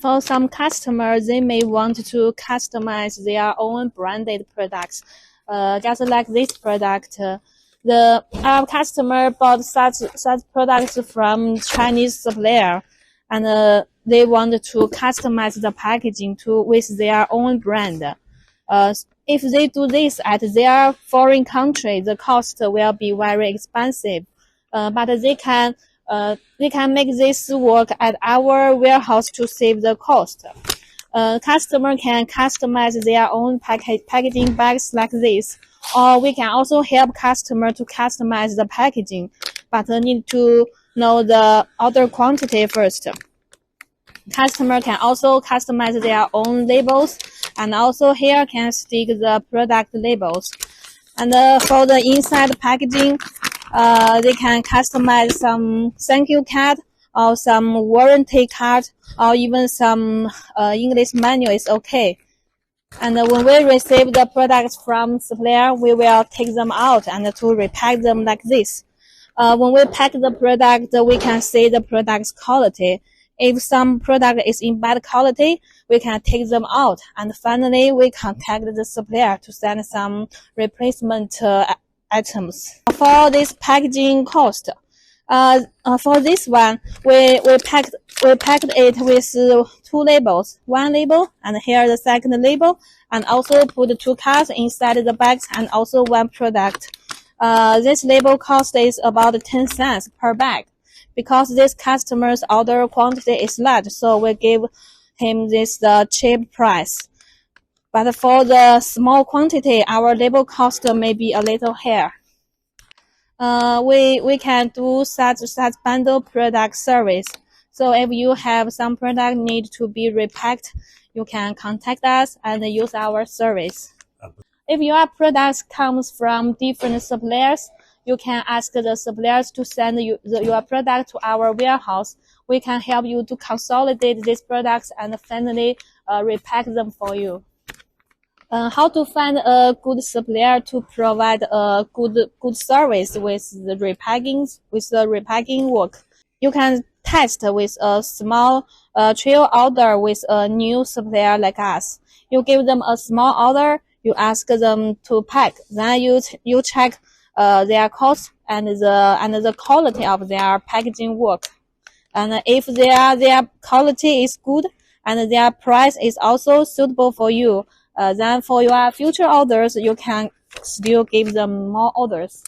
For some customers, they may want to customize their own branded products. Just like this product, our customer bought such products from Chinese supplier, and they want to customize the packaging with their own brand. If they do this at their foreign country, the cost will be very expensive. But they can make this work at our warehouse to save the cost. Customer can customize their own packaging bags like this, or we can also help customer to customize the packaging, but need to know the order quantity first. Customer can also customize their own labels, and also here can stick the product labels. And for the inside packaging, they can customize some thank you card or some warranty card or even some English manual is okay. And when we receive the products from supplier, we will take them out and to repack them like this. When we pack the product, we can see the product's quality. If some product is in bad quality, we can take them out. And finally, we contact the supplier to send some replacement items. For this packaging cost, for this one, we packed it with two labels, one label and here the second label, and also put two cards inside the bags and also one product. This label cost is about 10 cents per bag. Because this customer's order quantity is large, so we give him this cheap price. But for the small quantity, our label cost may be a little higher. We can do such bundle product service. So if you have some product need to be repacked, you can contact us and use our service. If your products comes from different suppliers, you can ask the suppliers to send your product to our warehouse. We can help you to consolidate these products and finally repack them for you. How to find a good supplier to provide a good service with the repacking work? You can test with a small trial order with a new supplier like us. You give them a small order, you ask them to pack, then you check their cost and the quality of their packaging work. And if their quality is good and their price is also suitable for you, then for your future orders, you can still give them more orders.